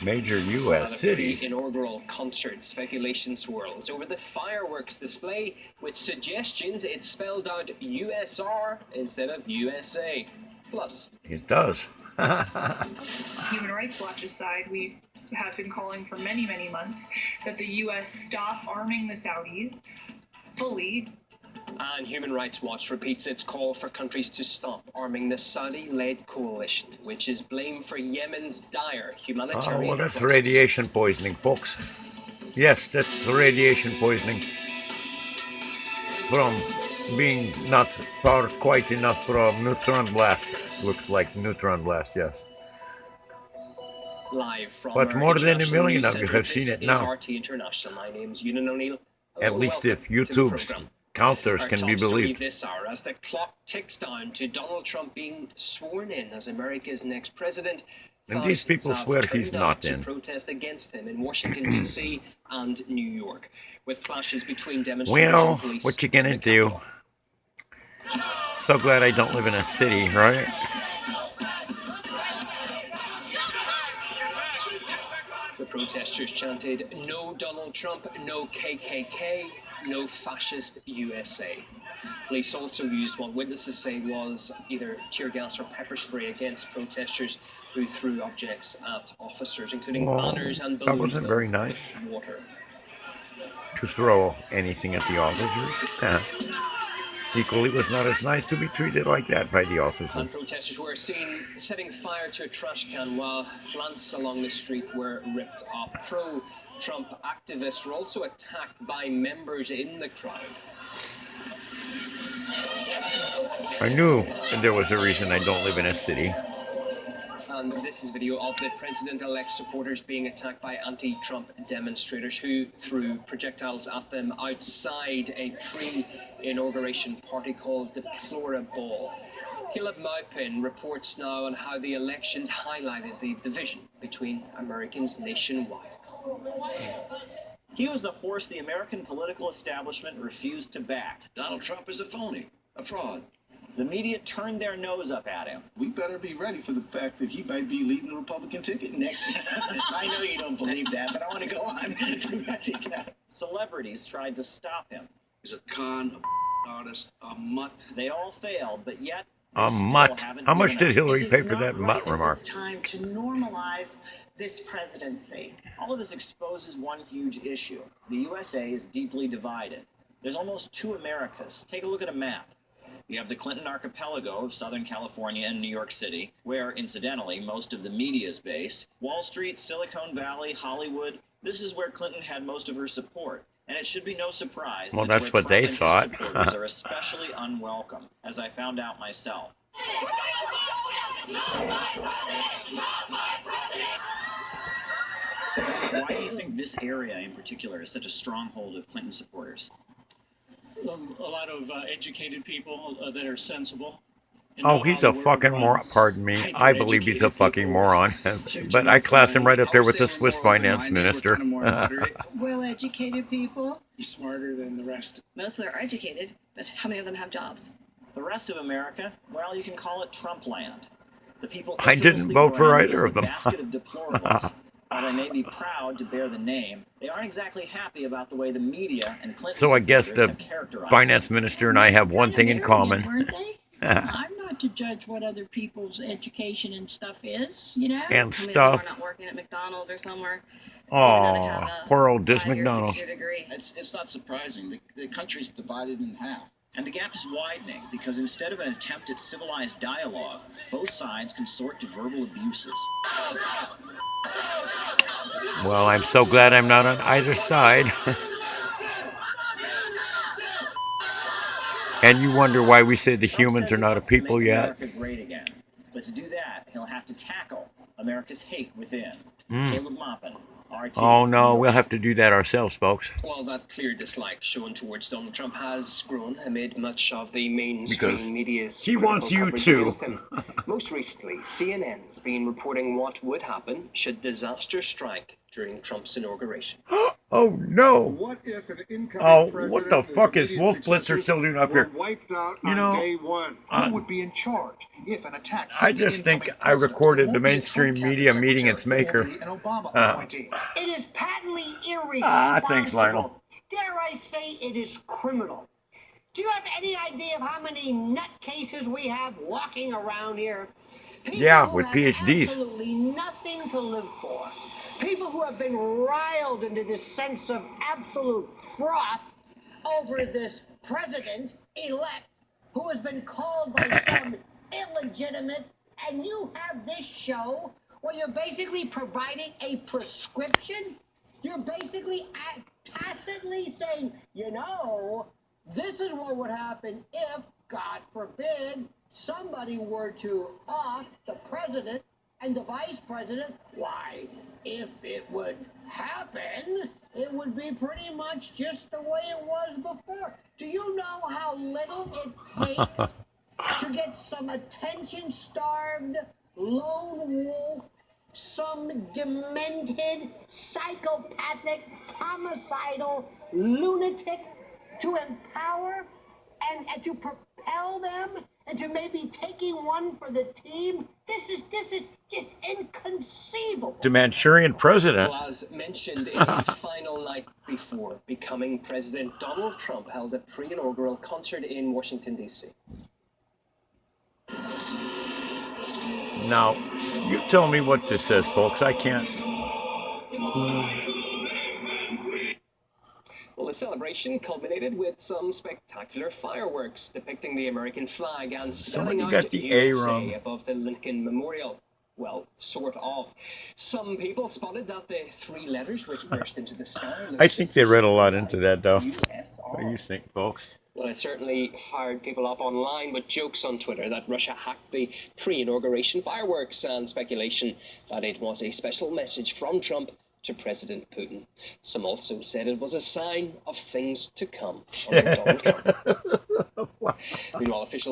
Major U.S. cities. Inaugural concert speculation swirls over the fireworks display with suggestions it spelled out USR instead of USA. Plus, it does. Human Rights Watch aside, we have been calling for many, many months that the U.S. stop arming the Saudis fully. And Human Rights Watch repeats its call for countries to stop arming the Saudi-led coalition, which is blamed for Yemen's dire humanitarian well, that's crisis. radiation poisoning, folks. Yes, that's the radiation poisoning from being not far quite enough from neutron blast. Looks like neutron blast, yes. Live from But more than a million of you have seen it now. RT International. My name's Ewan O'Neill. At least if YouTube's counters can be believed. This hour as the clock ticks down to Donald Trump being sworn in as America's next president. And these people swear he's not in. To protest against him in Washington D.C. and New York, with clashes between demonstrators and police. What you gonna do? So glad I don't live in a city, right? The protesters chanted, "No Donald Trump, no KKK, no fascist USA." Police also used what witnesses say was either tear gas or pepper spray against protesters who threw objects at officers, including banners and balloons. That wasn't very nice. Water. To throw anything at the officers. Equally, it was not as nice to be treated like that by the officers. And protesters were seen setting fire to a trash can while plants along the street were ripped up. Pro-Trump activists were also attacked by members in the crowd. I knew there was a reason I don't live in a city. And this is video of the president-elect's supporters being attacked by anti-Trump demonstrators who threw projectiles at them outside a pre-inauguration party called Deplorable. Caleb Maupin reports now on how the elections highlighted the division between Americans nationwide. He was the force the American political establishment refused to back. Donald Trump is a phony, a fraud. The media turned their nose up at him. We better be ready for the fact that he might be leading the Republican ticket next. I know you don't believe that, but I want to go on. Celebrities tried to stop him. He's a con, a artist, a mutt. They all failed, but yet a mutt. How much did Hillary pay for that mutt remark? It's time to normalize this presidency. All of this exposes one huge issue. The USA is deeply divided. There's almost two Americas. Take a look at a map. You have the Clinton archipelago of Southern California and New York City, where, incidentally, most of the media is based. Wall Street, Silicon Valley, Hollywood. This is where Clinton had most of her support. And it should be no surprise well, that's what they thought. Supporters are especially unwelcome, as I found out myself. Why do you think this area in particular is such a stronghold of Clinton supporters? A lot of educated people that are sensible. Oh, he's a fucking moron. Pardon me. I believe he's a fucking moron. But I class him right up there with the Swiss finance minister. Well-educated people. He's smarter than the rest. Most of them are educated, but how many of them have jobs? The rest of America, well, you can call it Trump land. The people I didn't vote for either of them. Basket of deplorables. While they may be proud to bear the name, they aren't exactly happy about the way the media and Clinton so I guess the finance minister and I have one thing in common. Weren't they? I'm not to judge what other people's education and stuff is, you know? And How many stuff. of them are not working at McDonald's or somewhere? Oh, poor old Dis 5-year, McDonald. 6-year degree. It's not surprising. The country's divided in half. And the gap is widening because instead of an attempt at civilized dialogue, both sides consort to verbal abuses. Well, I'm so glad I'm not on either side. And you wonder why we say the humans are not a people yet? America great again. But to do that, he'll have to tackle America's hate within. Caleb Maupin, RT. Oh no, we'll have to do that ourselves, folks. Well, that clear dislike shown towards Donald Trump has grown amid much of the mainstream media's he wants you coverage to. against him. Most recently, CNN's been reporting what would happen should disaster strike during Trump's inauguration. Oh no! What if an incoming what the fuck is Wolf Blitzer still doing up here? wiped out You on know, day one? Who would be in charge? if an attack. I just think I recorded the mainstream media meeting its maker. It is patently irresponsible. Thanks, Lionel. Dare I say it is criminal. Do you have any idea of how many nutcases we have walking around here? People Yeah, who with have PhDs. absolutely nothing to live for. People who have been riled into this sense of absolute froth over this president-elect who has been called by some illegitimate, and you have this show where you're basically providing a prescription. You're basically tacitly saying, you know, this is what would happen if, God forbid, somebody were to off the president and the vice president. Why, if it would happen, it would be pretty much just the way it was before. Do you know how little it takes to get some attention-starved lone wolf, some demented, psychopathic, homicidal lunatic to empower and to propel them into maybe taking one for the team? This is just inconceivable. The Manchurian president. Well, as mentioned in his final night before becoming president, Donald Trump held a pre-inaugural concert in Washington, D.C. Now, you tell me what this says, folks. I can't. Well, the celebration culminated with some spectacular fireworks depicting the American flag and spelling Somebody out got the A USA wrong. above the Lincoln Memorial. Well, sort of. Some people spotted that the three letters which burst into the sky. I think they read a lot into that, though. What do you think, folks? Well, it certainly fired people up online with jokes on Twitter that Russia hacked the pre-inauguration fireworks and speculation that it was a special message from Trump to President Putin. Some also said it was a sign of things to come under Donald Trump.